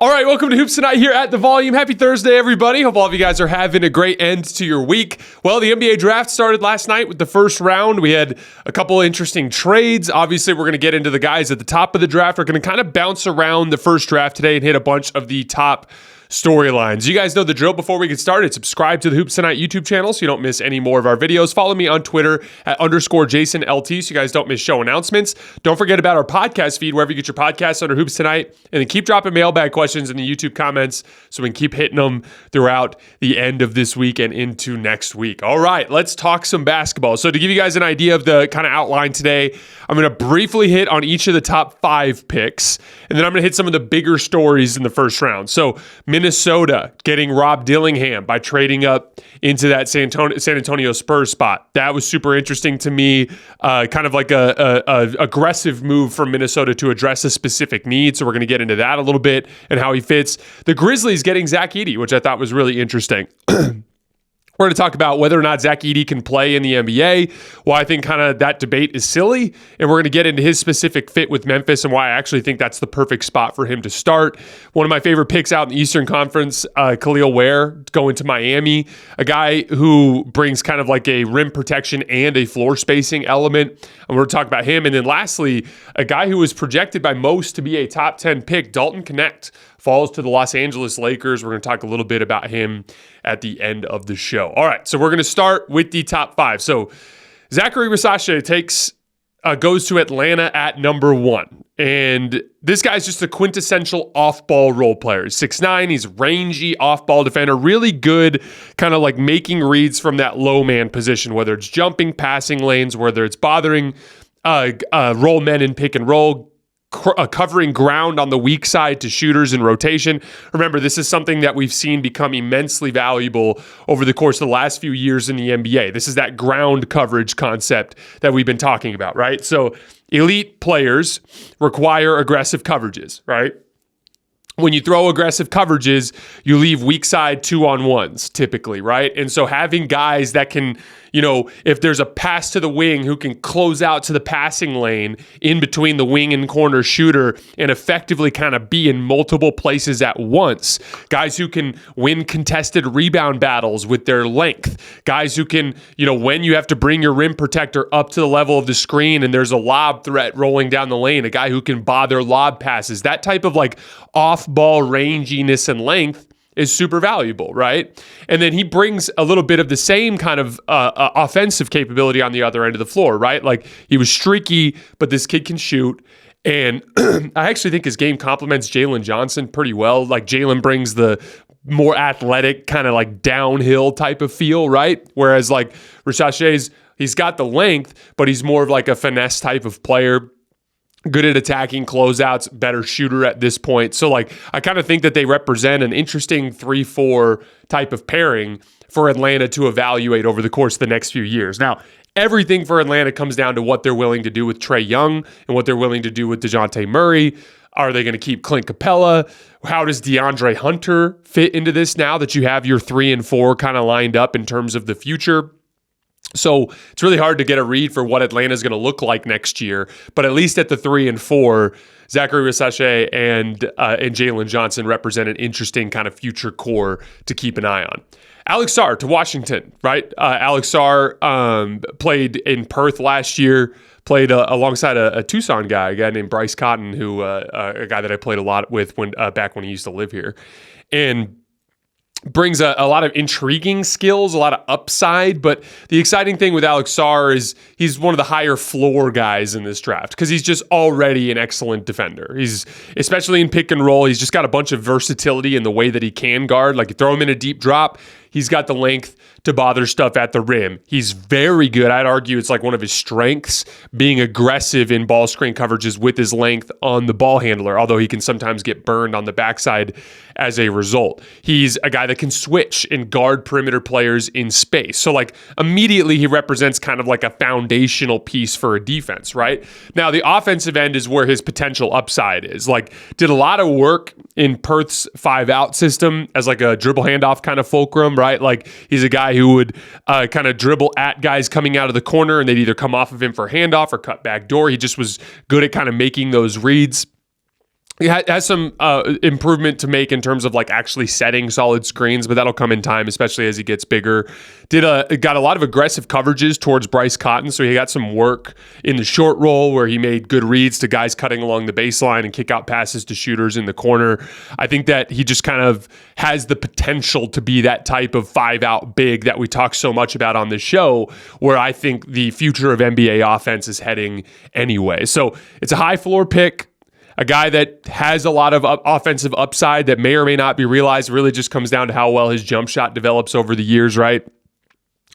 All right, welcome to Hoops Tonight here at The Volume. Happy Thursday, everybody. Hope all of you guys are having a great end to your week. Well, the NBA draft started last night with the first round. We had a couple interesting trades. Obviously, we're going to get into the guys at the top of the draft. We're going to kind of bounce around the first draft today and hit a bunch of the top storylines. You guys know the drill. Before we get started, subscribe to the Hoops Tonight YouTube channel so you don't miss any more of our videos. Follow me on Twitter at _JasonLT so you guys don't miss show announcements. Don't forget about our podcast feed wherever you get your podcasts under Hoops Tonight. And then keep dropping mailbag questions in the YouTube comments so we can keep hitting them throughout the end of this week and into next week. All right, let's talk some basketball. So to give you guys an idea of the kind of outline today, I'm going to briefly hit on each of the top 5 picks, and then I'm going to hit some of the bigger stories in the first round. So Minnesota getting Rob Dillingham by trading up into that San Antonio Spurs spot. That was super interesting to me. Kind of like a aggressive move from Minnesota to address a specific need. So we're going to get into that a little bit and how he fits. The Grizzlies getting Zach Edey, which I thought was really interesting. We're going to talk about whether or not Zach Edey can play in the NBA, why I think kind of that debate is silly, and we're going to get into his specific fit with Memphis and why I actually think that's the perfect spot for him to start. One of my favorite picks out in the Eastern Conference, Kel'el Ware going to Miami, a guy who brings kind of like a rim protection and a floor spacing element. And we're going to talk about him. And then lastly, a guy who was projected by most to be a top 10 pick, Dalton Knecht, falls to the Los Angeles Lakers. We're going to talk a little bit about him at the end of the show. All right, so we're going to start with the top 5. So Zaccharie Risacher goes to Atlanta at number 1. And this guy's just a quintessential off-ball role player. He's 6'9", he's rangy off-ball defender, really good kind of like making reads from that low man position, whether it's jumping, passing lanes, whether it's bothering roll men in pick and roll, covering ground on the weak side to shooters in rotation. Remember, this is something that we've seen become immensely valuable over the course of the last few years in the NBA. This is that ground coverage concept that we've been talking about, right? So elite players require aggressive coverages, right? When you throw aggressive coverages, you leave weak side 2-on-1s typically, right? And so having guys that can, if there's a pass to the wing who can close out to the passing lane in between the wing and corner shooter and effectively kind of be in multiple places at once, guys who can win contested rebound battles with their length, guys who can, when you have to bring your rim protector up to the level of the screen and there's a lob threat rolling down the lane, a guy who can bother lob passes, that type of like off-ball ranginess and length is super valuable, right? And then he brings a little bit of the same kind of offensive capability on the other end of the floor, right? Like he was streaky, but this kid can shoot. And I actually think his game complements Jalen Johnson pretty well. Like Jalen brings the more athletic kind of like downhill type of feel, right? Whereas like Risacher's, he's got the length, but he's more of like a finesse type of player. Good at attacking closeouts, better shooter at this point. So like I kind of think that they represent an interesting 3-4 type of pairing for Atlanta to evaluate over the course of the next few years. Now, everything for Atlanta comes down to what they're willing to do with Trae Young and what they're willing to do with DeJounte Murray. Are they going to keep Clint Capella? How does DeAndre Hunter fit into this now that you have your 3 and 4 kind of lined up in terms of the future? So it's really hard to get a read for what Atlanta is going to look like next year. But at least at the 3 and 4, Zaccharie Risacher and Jalen Johnson represent an interesting kind of future core to keep an eye on. Alex Sarr to Washington, right? Alex Sarr played in Perth last year, played alongside a Tucson guy, a guy named Bryce Cotton, who a guy that I played a lot with back when he used to live here. And brings a lot of intriguing skills, a lot of upside, but the exciting thing with Alex Sarr is he's one of the higher floor guys in this draft because he's just already an excellent defender. He's, especially in pick and roll, he's just got a bunch of versatility in the way that he can guard. Like you throw him in a deep drop, he's got the length to bother stuff at the rim. He's very good. I'd argue it's like one of his strengths, being aggressive in ball screen coverages with his length on the ball handler, although he can sometimes get burned on the backside as a result. He's a guy that can switch and guard perimeter players in space. So like immediately he represents kind of like a foundational piece for a defense, right? Now the offensive end is where his potential upside is. Like did a lot of work in Perth's 5-out system as like a dribble handoff kind of fulcrum, right? Like he's a guy who would kind of dribble at guys coming out of the corner and they'd either come off of him for handoff or cut back door. He just was good at kind of making those reads. He has some improvement to make in terms of like actually setting solid screens, but that'll come in time, especially as he gets bigger. Got a lot of aggressive coverages towards Bryce Cotton, so he got some work in the short roll where he made good reads to guys cutting along the baseline and kick out passes to shooters in the corner. I think that he just kind of has the potential to be that type of 5-out big that we talk so much about on this show, where I think the future of NBA offense is heading anyway. So it's a high floor pick. A guy that has a lot of offensive upside that may or may not be realized. Really just comes down to how well his jump shot develops over the years, right?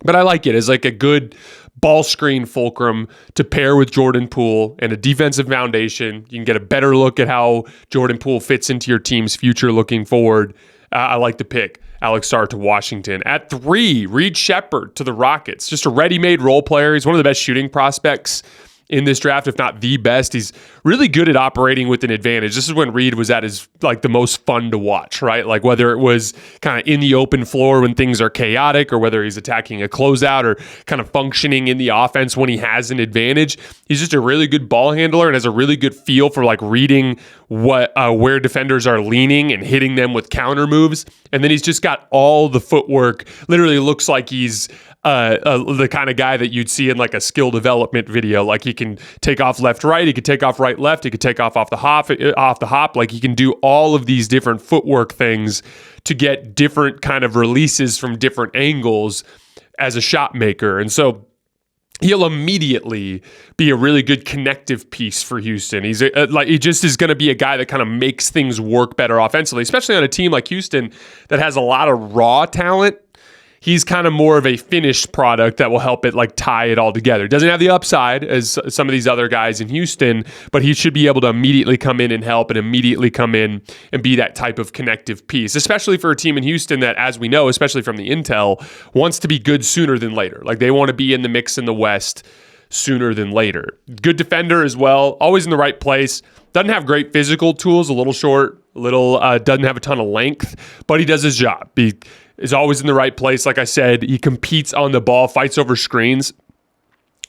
But I like it as like a good ball screen fulcrum to pair with Jordan Poole and a defensive foundation. You can get a better look at how Jordan Poole fits into your team's future looking forward. I like the pick. Alex Sarr to Washington. At 3, Reed Sheppard to the Rockets. Just a ready-made role player. He's one of the best shooting prospects in this draft, if not the best. He's really good at operating with an advantage. This is when Reed was at his like the most fun to watch, right? Like whether it was kind of in the open floor when things are chaotic, or whether he's attacking a closeout or kind of functioning in the offense when he has an advantage. He's just a really good ball handler and has a really good feel for like reading where defenders are leaning and hitting them with counter moves. And then he's just got all the footwork. Literally looks like he's the kind of guy that you'd see in like a skill development video. Like he can take off left, right. He could take off right, left. He could take off the hop. Like he can do all of these different footwork things to get different kind of releases from different angles as a shot maker. And so he'll immediately be a really good connective piece for Houston. He just is going to be a guy that kind of makes things work better offensively, especially on a team like Houston that has a lot of raw talent. He's kind of more of a finished product that will help it like tie it all together. Doesn't have the upside as some of these other guys in Houston, but he should be able to immediately come in and help and immediately come in and be that type of connective piece, especially for a team in Houston that, as we know, especially from the intel, wants to be good sooner than later. Like they want to be in the mix in the West sooner than later. Good defender as well, always in the right place. Doesn't have great physical tools, a little short, doesn't have a ton of length, but he does his job. He is always in the right place. Like I said, he competes on the ball, fights over screens.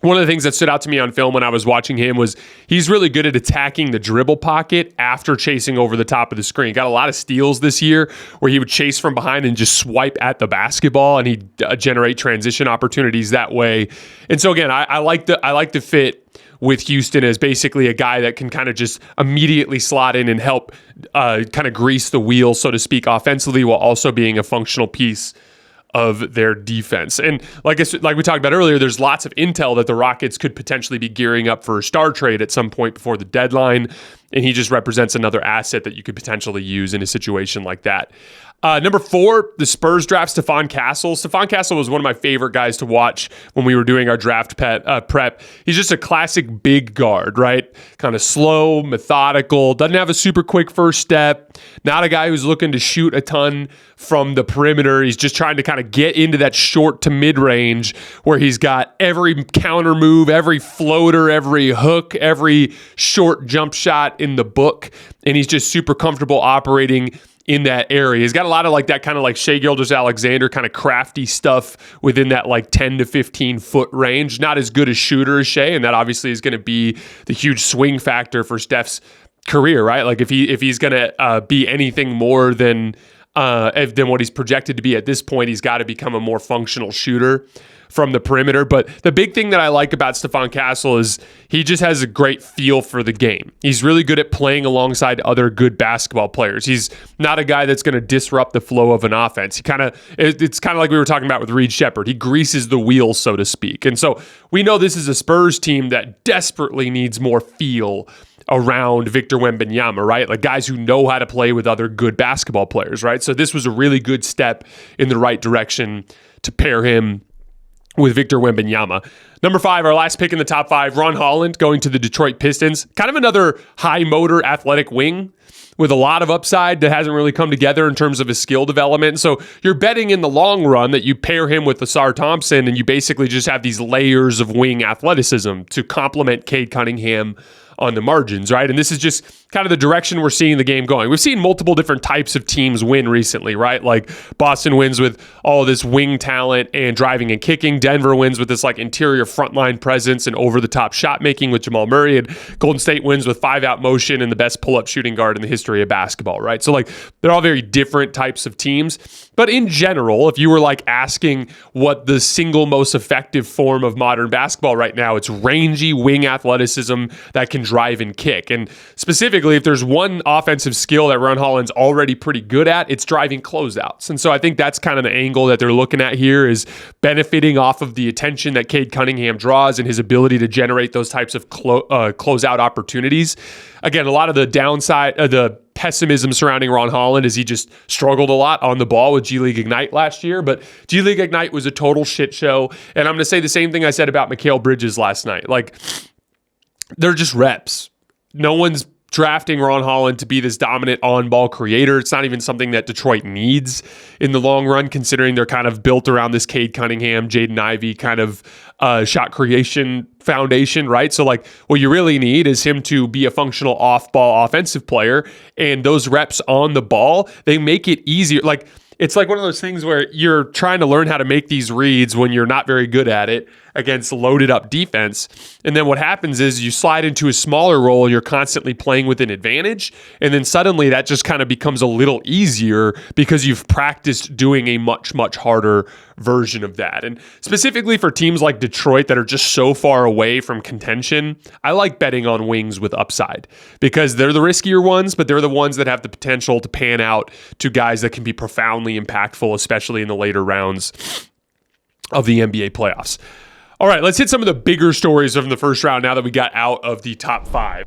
One of the things that stood out to me on film when I was watching him was he's really good at attacking the dribble pocket after chasing over the top of the screen. Got a lot of steals this year where he would chase from behind and just swipe at the basketball, and he'd generate transition opportunities that way. And so again, I like the fit with Houston as basically a guy that can kind of just immediately slot in and help kind of grease the wheel, so to speak, offensively, while also being a functional piece of their defense. And like we talked about earlier, there's lots of intel that the Rockets could potentially be gearing up for a star trade at some point before the deadline, and he just represents another asset that you could potentially use in a situation like that. Number 4, the Spurs draft Stephon Castle. Stephon Castle was one of my favorite guys to watch when we were doing our draft prep. He's just a classic big guard, right? Kind of slow, methodical, doesn't have a super quick first step, not a guy who's looking to shoot a ton from the perimeter. He's just trying to kind of get into that short to mid-range where he's got every counter move, every floater, every hook, every short jump shot in the book, and he's just super comfortable operating in that area. He's got a lot of like that kind of like Shai Gilgeous-Alexander kind of crafty stuff within that like 10 to 15 foot range. Not as good a shooter as Shai, and that obviously is going to be the huge swing factor for Steph's career, right? Like if he's going to be anything more than what he's projected to be at this point, he's got to become a more functional shooter from the perimeter. But the big thing that I like about Stephon Castle is he just has a great feel for the game. He's really good at playing alongside other good basketball players. He's not a guy that's going to disrupt the flow of an offense. It's kind of like we were talking about with Reed Sheppard. He greases the wheels, so to speak. And so we know this is a Spurs team that desperately needs more feel around Victor Wembanyama, right? Like guys who know how to play with other good basketball players, right? So this was a really good step in the right direction to pair him with Victor Wembanyama. Number 5, our last pick in the top 5, Ron Holland going to the Detroit Pistons. Kind of another high motor athletic wing with a lot of upside that hasn't really come together in terms of his skill development. So you're betting in the long run that you pair him with Ausar Thompson and you basically just have these layers of wing athleticism to complement Cade Cunningham on the margins, right? And this is just kind of the direction we're seeing the game going. We've seen multiple different types of teams win recently, right? Like Boston wins with all of this wing talent and driving and kicking. Denver wins with this like interior frontline presence and over-the-top shot making with Jamal Murray. And Golden State wins with 5-out motion and the best pull-up shooting guard in the history of basketball, right? So like they're all very different types of teams. But in general, if you were like asking what the single most effective form of modern basketball right now, it's rangy wing athleticism that can drive and kick. And specifically, if there's one offensive skill that Ron Holland's already pretty good at, it's driving closeouts. And so I think that's kind of the angle that they're looking at here, is benefiting off of the attention that Cade Cunningham draws and his ability to generate those types of closeout opportunities. Again, a lot of the downside, the pessimism surrounding Ron Holland is he just struggled a lot on the ball with G League Ignite last year, but G League Ignite was a total shit show. And I'm going to say the same thing I said about Mikal Bridges last night. Like, they're just reps. No one's drafting Ron Holland to be this dominant on-ball creator. It's not even something that Detroit needs in the long run, considering they're kind of built around this Cade Cunningham, Jaden Ivey kind of shot creation foundation, right? So like what you really need is him to be a functional off-ball offensive player, and those reps on the ball, they make it easier. Like, it's like one of those things where you're trying to learn how to make these reads when you're not very good at it against loaded up defense. And then what happens is you slide into a smaller role and you're constantly playing with an advantage. And then suddenly that just kind of becomes a little easier because you've practiced doing a much, much harder version of that. And specifically for teams like Detroit that are just so far away from contention, I like betting on wings with upside because they're the riskier ones, but they're the ones that have the potential to pan out to guys that can be profoundly impactful, especially in the later rounds of the NBA playoffs. All right, let's hit some of the bigger stories from the first round now that we got out of the top 5.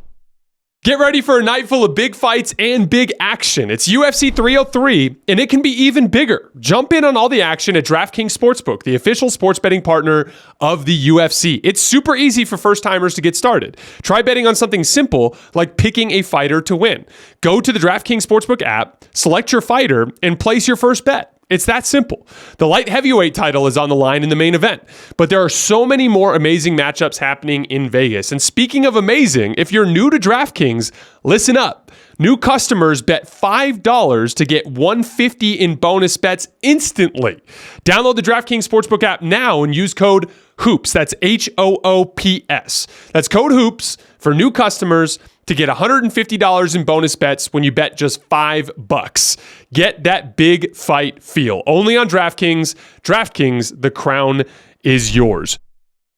Get ready for a night full of big fights and big action. It's UFC 303, and it can be even bigger. Jump in on all the action at DraftKings Sportsbook, the official sports betting partner of the UFC. It's super easy for first-timers to get started. Try betting on something simple like picking a fighter to win. Go to the DraftKings Sportsbook app, select your fighter, and place your first bet. It's that simple. The light heavyweight title is on the line in the main event, but there are so many more amazing matchups happening in Vegas. And speaking of amazing, if you're new to DraftKings, listen up. New customers bet $5 to get $150 in bonus bets instantly. Download the DraftKings Sportsbook app now and use code HOOPS. That's HOOPS. That's code HOOPS for new customers to get $150 in bonus bets when you bet just $5. Get that big fight feel. Only on DraftKings. DraftKings, the crown is yours.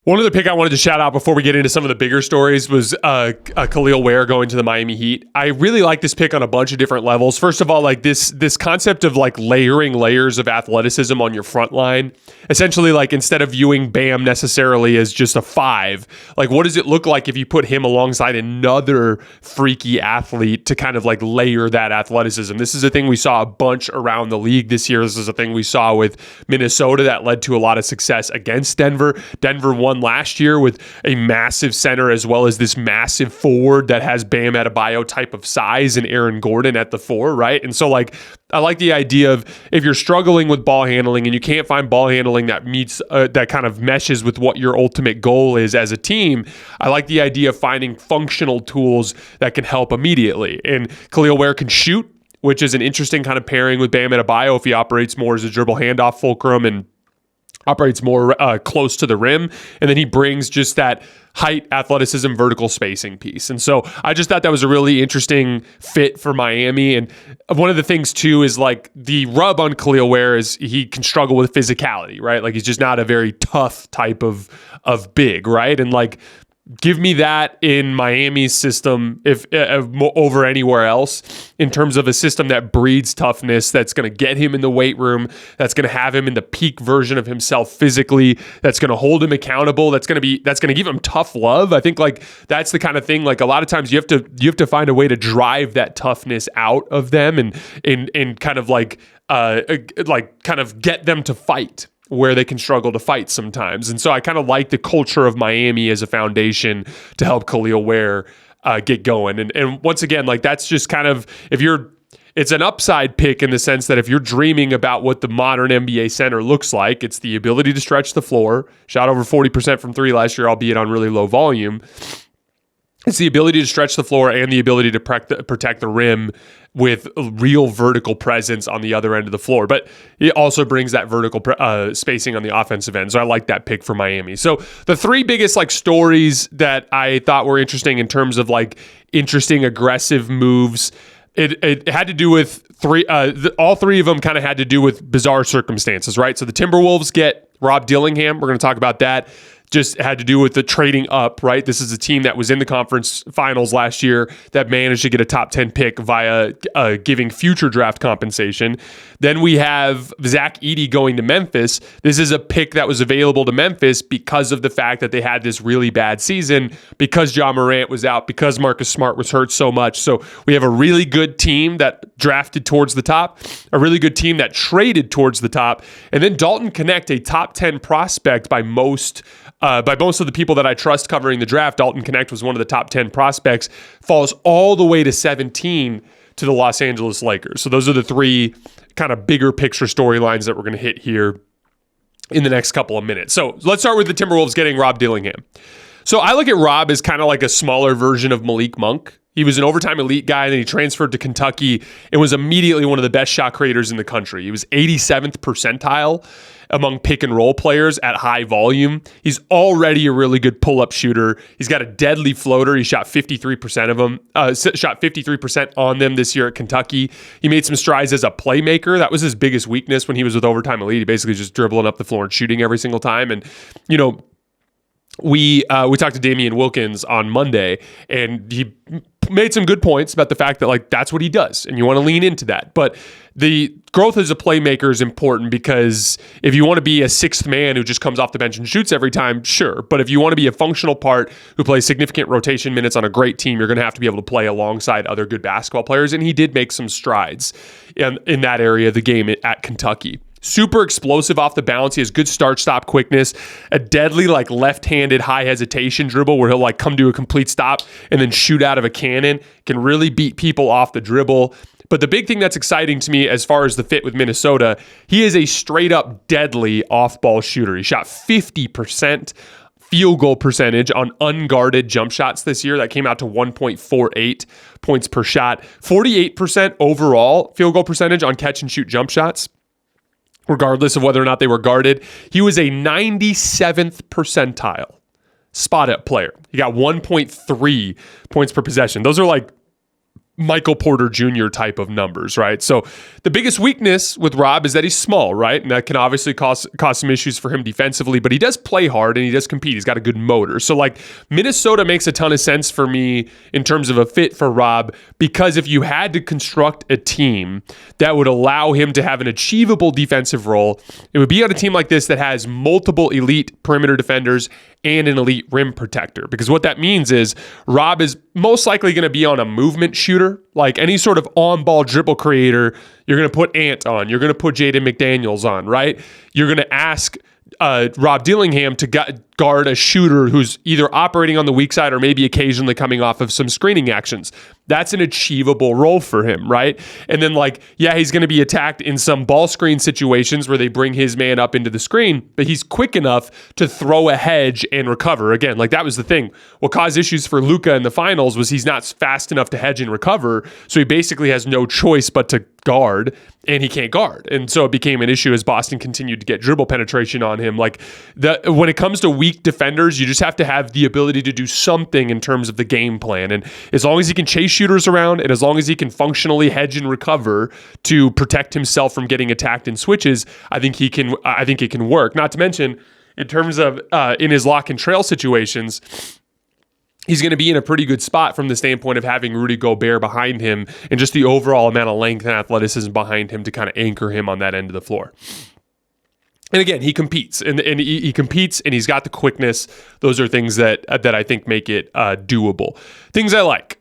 One other pick I wanted to shout out before we get into some of the bigger stories was Kel'el Ware going to the Miami Heat. I really like this pick on a bunch of different levels. First of all, like this concept of like layering layers of athleticism on your front line. Essentially, like instead of viewing Bam necessarily as just a 5, like what does it look like if you put him alongside another freaky athlete to kind of like layer that athleticism? This is a thing we saw a bunch around the league this year. This is a thing we saw with Minnesota that led to a lot of success against Denver. Denver won last year with a massive center as well as this massive forward that has Bam Adebayo type of size and Aaron Gordon at the 4, right? And so like I like the idea of if you're struggling with ball handling and you can't find ball handling that meets that kind of meshes with what your ultimate goal is as a team, I like the idea of finding functional tools that can help immediately. And Kel'el Ware can shoot, which is an interesting kind of pairing with Bam Adebayo if he operates more as a dribble handoff fulcrum and operates more close to the rim. And then he brings just that height, athleticism, vertical spacing piece. And so I just thought that was a really interesting fit for Miami. And one of the things too is like the rub on Kel'el Ware is he can struggle with physicality, right? Like he's just not a very tough type of big, right? And like give me that in Miami's system if over anywhere else in terms of a system that breeds toughness, that's going to get him in the weight room, that's going to have him in the peak version of himself physically, that's going to hold him accountable, that's going to give him tough love. I think like that's the kind of thing, like a lot of times you have to find a way to drive that toughness out of them and kind of like kind of get them to fight where they can struggle to fight sometimes. And so I kind of like the culture of Miami as a foundation to help Kel'el Ware get going. And once again, like that's just kind of, it's an upside pick in the sense that if you're dreaming about what the modern NBA center looks like, it's the ability to stretch the floor, shot over 40% from 3 last year, albeit on really low volume. It's the ability to stretch the floor and the ability to protect the rim with a real vertical presence on the other end of the floor. But it also brings that vertical spacing on the offensive end. So I like that pick for Miami. So the three biggest stories that I thought were interesting in terms of interesting aggressive moves, it had to do with all three of them kind of had to do with bizarre circumstances, right? So the Timberwolves get Rob Dillingham. We're going to talk about that. Just had to do with the trading up, right? This is a team that was in the conference finals last year that managed to get a top 10 pick via giving future draft compensation. Then we have Zach Edey going to Memphis. This is a pick that was available to Memphis because of the fact that they had this really bad season, because Ja Morant was out, because Marcus Smart was hurt so much. So we have a really good team that drafted towards the top, a really good team that traded towards the top, and then Dalton Knecht, a top 10 prospect by most of the people that I trust covering the draft. Dalton Knecht was one of the top 10 prospects, falls all the way to 17 to the Los Angeles Lakers. So those are the three kind of bigger picture storylines that we're going to hit here in the next couple of minutes. So let's start with the Timberwolves getting Rob Dillingham. So I look at Rob as kind of like a smaller version of Malik Monk. He was an overtime elite guy, and then he transferred to Kentucky and was immediately one of the best shot creators in the country. He was 87th percentile among pick and roll players at high volume. He's already a really good pull-up shooter. He's got a deadly floater. He shot 53% of them, shot 53% on them this year at Kentucky. He made some strides as a playmaker. That was his biggest weakness when he was with overtime elite. He basically just dribbling up the floor and shooting every single time. And, we talked to Damian Wilkins on Monday, and he made some good points about the fact that that's what he does, and you want to lean into that. But the growth as a playmaker is important, because if you want to be a sixth man who just comes off the bench and shoots every time, sure. But if you want to be a functional part who plays significant rotation minutes on a great team, you're going to have to be able to play alongside other good basketball players. And he did make some strides in that area of the game at Kentucky. Super explosive off the bounce. He has good start-stop quickness, a deadly left-handed high hesitation dribble where he'll come to a complete stop and then shoot out of a cannon. Can really beat people off the dribble. But the big thing that's exciting to me as far as the fit with Minnesota, he is a straight-up deadly off-ball shooter. He shot 50% field goal percentage on unguarded jump shots this year. That came out to 1.48 points per shot. 48% overall field goal percentage on catch-and-shoot jump shots, regardless of whether or not they were guarded. He was a 97th percentile spot-up player. He got 1.3 points per possession. Those are Michael Porter Jr. type of numbers, right? So the biggest weakness with Rob is that he's small, right? And that can obviously cause some issues for him defensively, but he does play hard and he does compete. He's got a good motor. So Minnesota makes a ton of sense for me in terms of a fit for Rob, because if you had to construct a team that would allow him to have an achievable defensive role, it would be on a team like this that has multiple elite perimeter defenders and an elite rim protector. Because what that means is Rob is most likely going to be on a movement shooter, like any sort of on-ball dribble creator. You're going to put Ant on. You're going to put Jaden McDaniels on, right? You're going to ask Rob Dillingham to guard a shooter who's either operating on the weak side or maybe occasionally coming off of some screening actions. That's an achievable role for him, right? And then he's going to be attacked in some ball screen situations where they bring his man up into the screen, but he's quick enough to throw a hedge and recover. Again, that was the thing. What caused issues for Luka in the finals was he's not fast enough to hedge and recover, so he basically has no choice but to guard, and he can't guard. And so it became an issue as Boston continued to get dribble penetration on him. When it comes to weak defenders, you just have to have the ability to do something in terms of the game plan. And as long as he can chase shooters around, and as long as he can functionally hedge and recover to protect himself from getting attacked in switches, I think it can work. Not to mention, in terms of in his lock and trail situations, he's going to be in a pretty good spot from the standpoint of having Rudy Gobert behind him and just the overall amount of length and athleticism behind him to kind of anchor him on that end of the floor. And again, he competes, and he competes, and he's got the quickness. Those are things that I think make it doable. Things I like.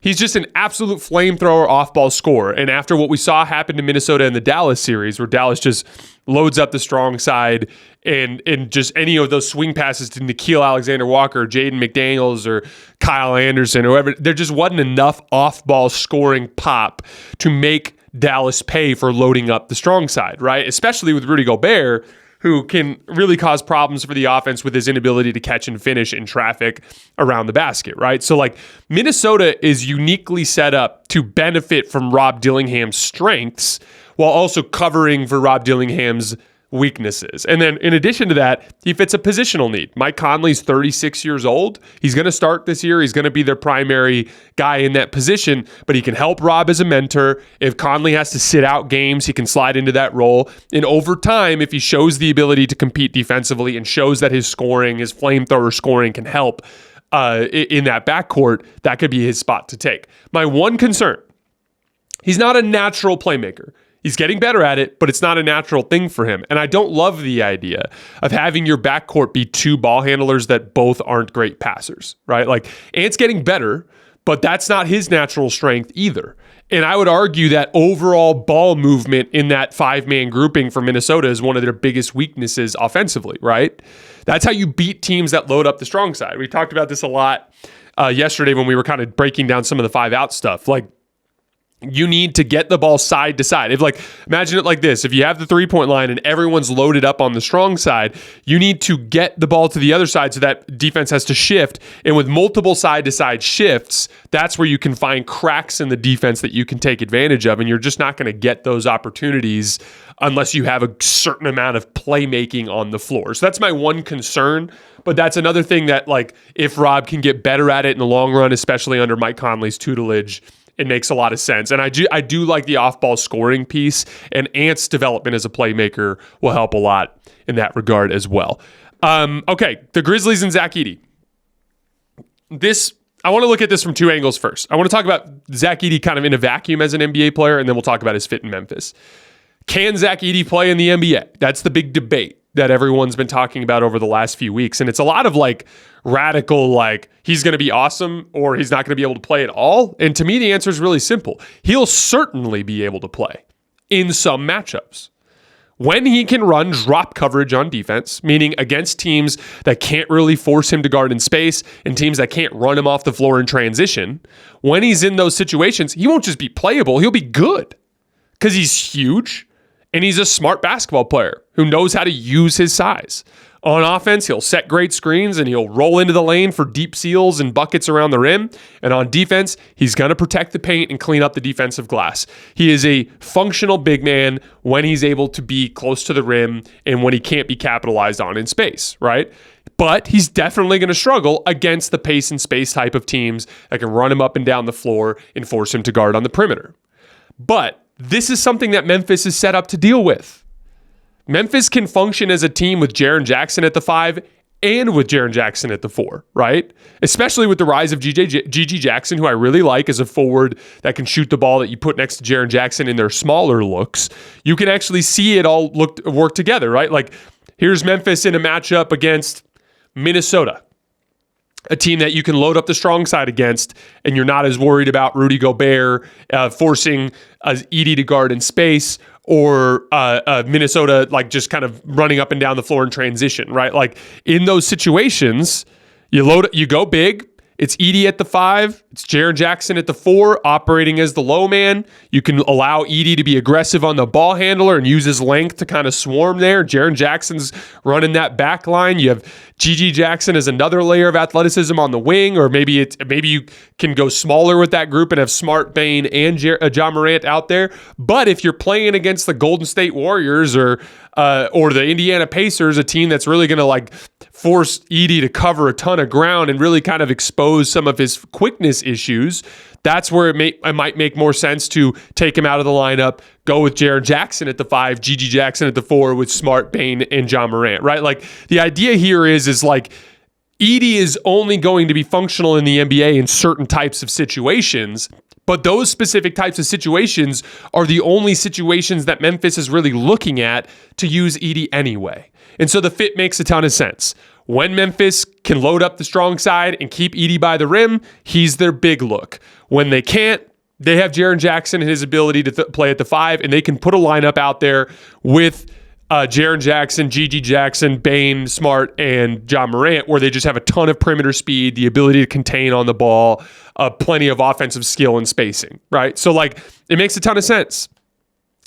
He's just an absolute flamethrower off-ball scorer. And after what we saw happen to Minnesota in the Dallas series, where Dallas just loads up the strong side and just any of those swing passes to Nickeil Alexander-Walker, Jaden McDaniels, or Kyle Anderson, or whoever, there just wasn't enough off-ball scoring pop to make Dallas pay for loading up the strong side, right? Especially with Rudy Gobert, who can really cause problems for the offense with his inability to catch and finish in traffic around the basket, right? So like Minnesota is uniquely set up to benefit from Rob Dillingham's strengths while also covering for Rob Dillingham's weaknesses. And then in addition to that, he fits a positional need. Mike Conley's 36 years old. He's going to start this year. He's going to be their primary guy in that position, but he can help Rob as a mentor. If Conley has to sit out games, he can slide into that role. And over time, if he shows the ability to compete defensively and shows that his scoring, his flamethrower scoring can help in that backcourt, that could be his spot to take. My one concern, he's not a natural playmaker. He's getting better at it, but it's not a natural thing for him. And I don't love the idea of having your backcourt be two ball handlers that both aren't great passers, right? Like, Ant's getting better, but that's not his natural strength either. And I would argue that overall ball movement in that five-man grouping for Minnesota is one of their biggest weaknesses offensively, right? That's how you beat teams that load up the strong side. We talked about this a lot yesterday when we were kind of breaking down some of the five-out stuff. Like, you need to get the ball side to side. Imagine it like this. If you have the three-point line and everyone's loaded up on the strong side, you need to get the ball to the other side so that defense has to shift. And with multiple side-to-side shifts, that's where you can find cracks in the defense that you can take advantage of. And you're just not going to get those opportunities unless you have a certain amount of playmaking on the floor. So that's my one concern. But that's another thing that, like, if Rob can get better at it in the long run, especially under Mike Conley's tutelage, it makes a lot of sense. And I do like the off-ball scoring piece, and Ant's development as a playmaker will help a lot in that regard as well. Okay, the Grizzlies and Zach Edey. I want to look at this from two angles first. I want to talk about Zach Edey kind of in a vacuum as an NBA player, and then we'll talk about his fit in Memphis. Can Zach Edey play in the NBA? That's the big debate that everyone's been talking about over the last few weeks. And it's a lot of like radical, like he's going to be awesome or he's not going to be able to play at all. And to me, the answer is really simple. He'll certainly be able to play in some matchups. When he can run drop coverage on defense, meaning against teams that can't really force him to guard in space and teams that can't run him off the floor in transition, when he's in those situations, he won't just be playable, he'll be good because he's huge. And he's a smart basketball player who knows how to use his size. On offense, he'll set great screens and he'll roll into the lane for deep seals and buckets around the rim. And on defense, he's going to protect the paint and clean up the defensive glass. He is a functional big man when he's able to be close to the rim and when he can't be capitalized on in space, right? But he's definitely going to struggle against the pace and space type of teams that can run him up and down the floor and force him to guard on the perimeter. But this is something that Memphis is set up to deal with. Memphis can function as a team with Jaren Jackson at the 5 and with Jaren Jackson at the 4, right? Especially with the rise of GG Jackson, who I really like as a forward that can shoot the ball that you put next to Jaren Jackson in their smaller looks. You can actually see it all work together, right? Like, here's Memphis in a matchup against Minnesota, a team that you can load up the strong side against, and you're not as worried about Rudy Gobert forcing Edey to guard in space, or Minnesota like just kind of running up and down the floor in transition, right? Like in those situations, you go big. It's Edey at the 5. It's Jaren Jackson at the 4, operating as the low man. You can allow Edey to be aggressive on the ball handler and use his length to kind of swarm there. Jaren Jackson's running that back line. You have GG Jackson as another layer of athleticism on the wing, or maybe you can go smaller with that group and have Smart, Bane, and Ja Morant out there. But if you're playing against the Golden State Warriors or the Indiana Pacers, a team that's really going to like force Edey to cover a ton of ground and really kind of expose some of his quickness issues, that's where it might make more sense to take him out of the lineup, go with Jaren Jackson at the 5, GG Jackson at the 4 with Smart, Bane, and Ja Morant, right? Like the idea here is like Edey is only going to be functional in the NBA in certain types of situations, but those specific types of situations are the only situations that Memphis is really looking at to use Edey anyway. And so the fit makes a ton of sense. When Memphis can load up the strong side and keep Edey by the rim, he's their big look. When they can't, they have Jaren Jackson and his ability to play at the 5, and they can put a lineup out there with Jaren Jackson, GG Jackson, Bane, Smart, and Ja Morant, where they just have a ton of perimeter speed, the ability to contain on the ball, plenty of offensive skill and spacing, right? So, like, it makes a ton of sense.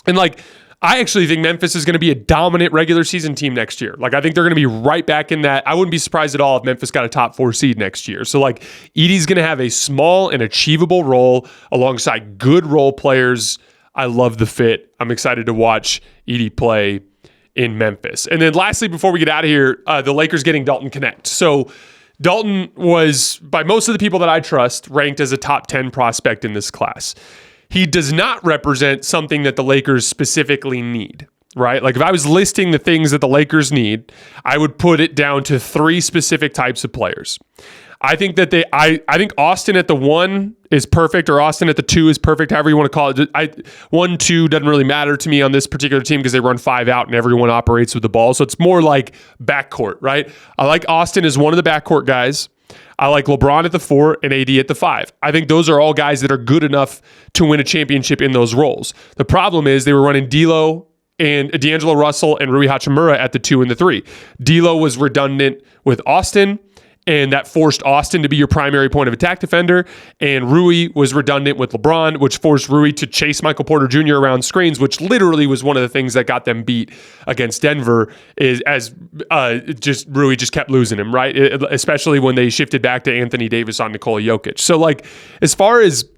And, like, I actually think Memphis is going to be a dominant regular season team next year. Like, I think they're going to be right back in that. I wouldn't be surprised at all if Memphis got a top 4 seed next year. So, like, Edey's going to have a small and achievable role alongside good role players. I love the fit. I'm excited to watch Edey play in Memphis. And then lastly, before we get out of here, the Lakers getting Dalton Knecht. So Dalton was, by most of the people that I trust, ranked as a top 10 prospect in this class. He does not represent something that the Lakers specifically need, right? Like, if I was listing the things that the Lakers need, I would put it down to 3 specific types of players. I think that I think Austin at the 1 is perfect, or Austin at the 2 is perfect, however you want to call it. 1, 2 doesn't really matter to me on this particular team because they run 5 out and everyone operates with the ball. So it's more like backcourt, right? I like Austin as one of the backcourt guys. I like LeBron at the 4 and AD at the 5. I think those are all guys that are good enough to win a championship in those roles. The problem is they were running D'Lo and D'Angelo Russell and Rui Hachimura at the 2 and the 3. D'Lo was redundant with Austin, and that forced Austin to be your primary point of attack defender. And Rui was redundant with LeBron, which forced Rui to chase Michael Porter Jr. around screens, which literally was one of the things that got them beat against Denver, is as Rui just kept losing him, right? Especially when they shifted back to Anthony Davis on Nikola Jokic. So, like, as far as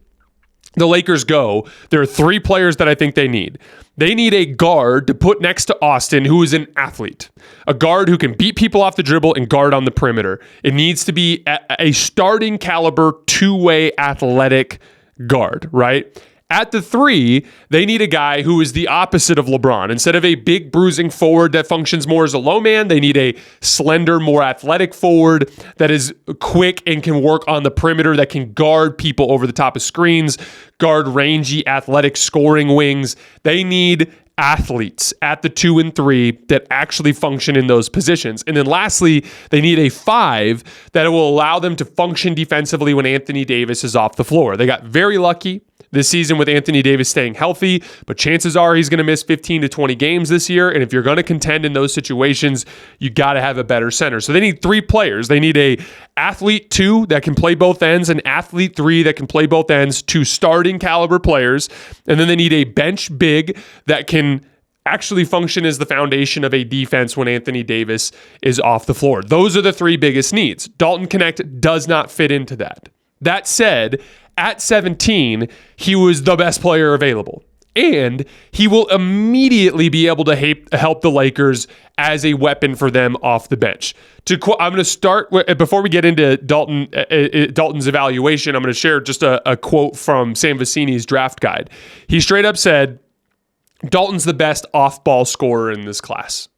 the Lakers go, there are 3 players that I think they need. They need a guard to put next to Austin who is an athlete. A guard who can beat people off the dribble and guard on the perimeter. It needs to be a starting caliber, 2-way athletic guard, right? At the 3, they need a guy who is the opposite of LeBron. Instead of a big bruising forward that functions more as a low man, they need a slender, more athletic forward that is quick and can work on the perimeter, that can guard people over the top of screens, guard rangy, athletic scoring wings. They need athletes at the 2 and 3 that actually function in those positions. And then lastly, they need a 5 that will allow them to function defensively when Anthony Davis is off the floor. They got very lucky this season with Anthony Davis staying healthy, but chances are he's going to miss 15 to 20 games this year. And if you're going to contend in those situations, you got to have a better center. So they need 3 players. They need a athlete 2 that can play both ends, an athlete 3 that can play both ends, 2 starting caliber players. And then they need a bench big that can actually function as the foundation of a defense when Anthony Davis is off the floor. Those are the 3 biggest needs. Dalton Knecht does not fit into that. That said, at 17, he was the best player available. And he will immediately be able to help the Lakers as a weapon for them off the bench. I'm going to start, before we get into Dalton's evaluation, I'm going to share just a quote from Sam Vecini's draft guide. He straight up said, Dalton's the best off-ball scorer in this class.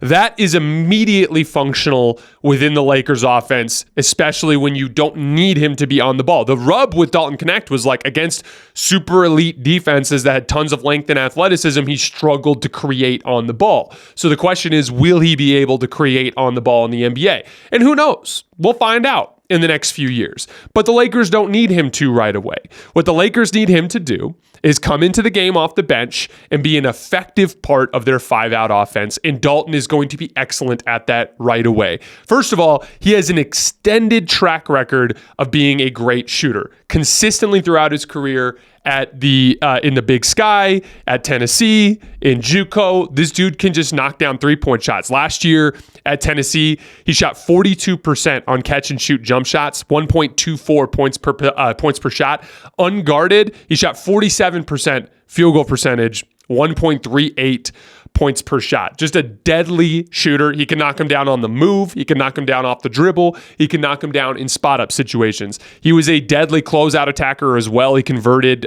That is immediately functional within the Lakers offense, especially when you don't need him to be on the ball. The rub with Dalton Knecht was, like, against super elite defenses that had tons of length and athleticism, he struggled to create on the ball. So the question is, will he be able to create on the ball in the NBA? And who knows? We'll find out in the next few years. But the Lakers don't need him to right away. What the Lakers need him to do is come into the game off the bench and be an effective part of their 5-out offense. And Dalton is going to be excellent at that right away. First of all, he has an extended track record of being a great shooter. Consistently throughout his career at in the Big Sky, at Tennessee, in JUCO, this dude can just knock down 3-point shots. Last year at Tennessee, he shot 42% on catch and shoot jump shots, 1.24 points per shot. Unguarded, he shot 47% field goal percentage, 1.38 points per shot. Just a deadly shooter. He can knock him down on the move. He can knock him down off the dribble. He can knock him down in spot-up situations. He was a deadly closeout attacker as well. He converted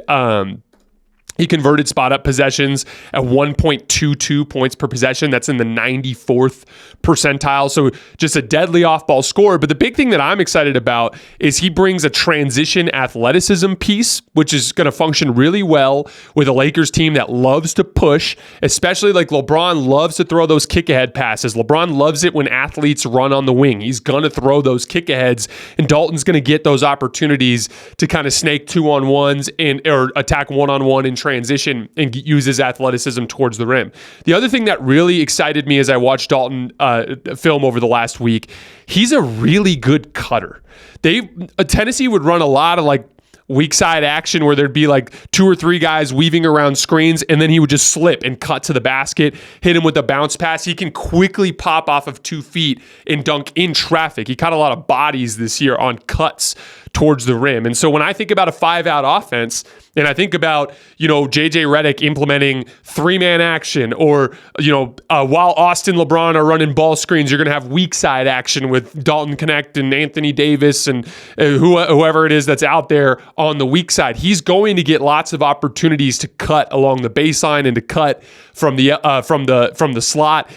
spot-up possessions at 1.22 points per possession. That's in the 94th percentile. So just a deadly off-ball scorer. But the big thing that I'm excited about is he brings a transition athleticism piece, which is going to function really well with a Lakers team that loves to push, especially like LeBron loves to throw those kick-ahead passes. LeBron loves it when athletes run on the wing. He's going to throw those kick-aheads, and Dalton's going to get those opportunities to kind of snake 2-on-1s or attack 1-on-1 in transition and use his athleticism towards the rim. The other thing that really excited me as I watched Dalton film over the last week, he's a really good cutter. Tennessee would run a lot of like weak side action where there'd be like 2 or 3 guys weaving around screens, and then he would just slip and cut to the basket, hit him with a bounce pass. He can quickly pop off of 2 feet and dunk in traffic. He caught a lot of bodies this year on cuts towards the rim. And so when I think about a 5-out offense, and I think about, JJ Redick implementing 3-man action, or, while Austin, LeBron are running ball screens, you're going to have weak side action with Dalton Knecht and Anthony Davis and whoever it is that's out there on the weak side. He's going to get lots of opportunities to cut along the baseline and to cut from the slot.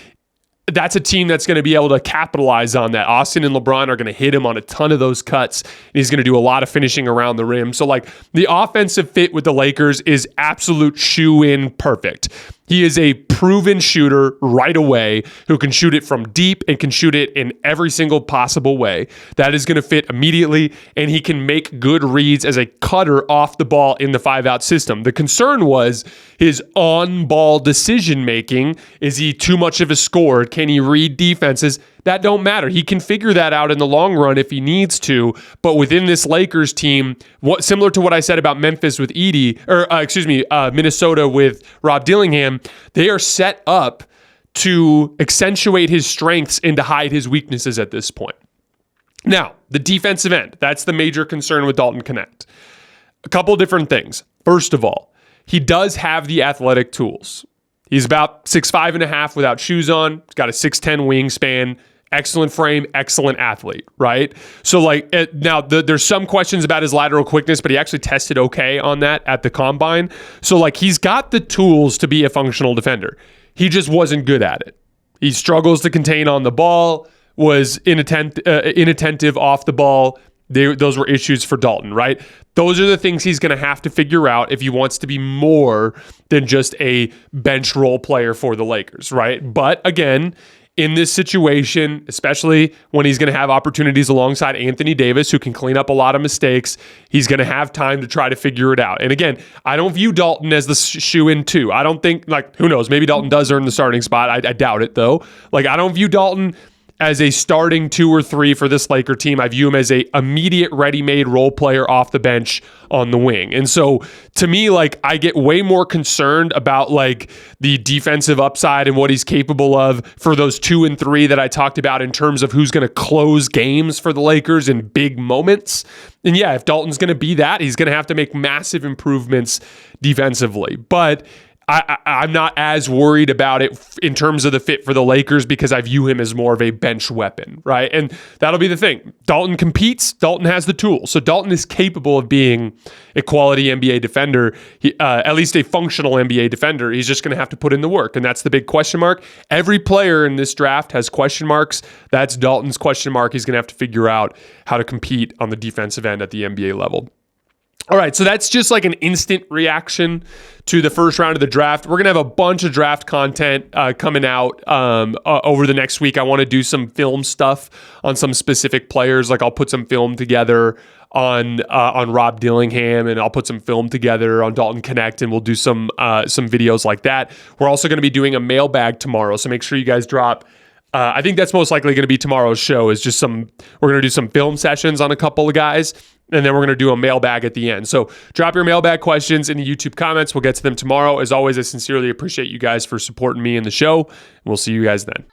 That's a team that's going to be able to capitalize on that. Austin and LeBron are going to hit him on a ton of those cuts. And he's going to do a lot of finishing around the rim. So the offensive fit with the Lakers is absolute shoe-in perfect. He is a proven shooter right away who can shoot it from deep and can shoot it in every single possible way. That is going to fit immediately, and he can make good reads as a cutter off the ball in the 5-out system. The concern was his on-ball decision-making. Is he too much of a scorer? Can he read defenses? That don't matter. He can figure that out in the long run if he needs to. But within this Lakers team, similar to what I said about Memphis with Minnesota with Rob Dillingham, they are set up to accentuate his strengths and to hide his weaknesses at this point. Now, the defensive end, that's the major concern with Dalton Knecht. A couple different things. First of all, he does have the athletic tools. He's about 6'5.5" without shoes on. He's got a 6'10" wingspan. Excellent frame, excellent athlete, right? So now there's some questions about his lateral quickness, but he actually tested okay on that at the combine. So he's got the tools to be a functional defender. He just wasn't good at it. He struggles to contain on the ball, was inattentive off the ball. Those were issues for Dalton, right? Those are the things he's going to have to figure out if he wants to be more than just a bench role player for the Lakers, right? But again, in this situation, especially when he's going to have opportunities alongside Anthony Davis, who can clean up a lot of mistakes, he's going to have time to try to figure it out. And again, I don't view Dalton as the shoe-in too. I don't think, who knows, maybe Dalton does earn the starting spot. I doubt it, though. I don't view Dalton as a starting 2 or 3 for this Laker team. I view him as a immediate ready-made role player off the bench on the wing. And so to me, I get way more concerned about the defensive upside and what he's capable of for those 2 and 3 that I talked about in terms of who's going to close games for the Lakers in big moments. And yeah, if Dalton's going to be that, he's going to have to make massive improvements defensively. But I'm not as worried about it in terms of the fit for the Lakers because I view him as more of a bench weapon, right? And that'll be the thing. Dalton competes. Dalton has the tools. So Dalton is capable of being a quality NBA defender, at least a functional NBA defender. He's just going to have to put in the work, and that's the big question mark. Every player in this draft has question marks. That's Dalton's question mark. He's going to have to figure out how to compete on the defensive end at the NBA level. All right, so that's just an instant reaction to the first round of the draft. We're going to have a bunch of draft content coming out over the next week. I want to do some film stuff on some specific players. I'll put some film together on Rob Dillingham, and I'll put some film together on Dalton Knecht, and we'll do some videos like that. We're also going to be doing a mailbag tomorrow, so make sure you guys drop. I think that's most likely going to be tomorrow's show. Is just we're going to do some film sessions on a couple of guys, and then we're going to do a mailbag at the end. So drop your mailbag questions in the YouTube comments. We'll get to them tomorrow. As always, I sincerely appreciate you guys for supporting me in the show. We'll see you guys then.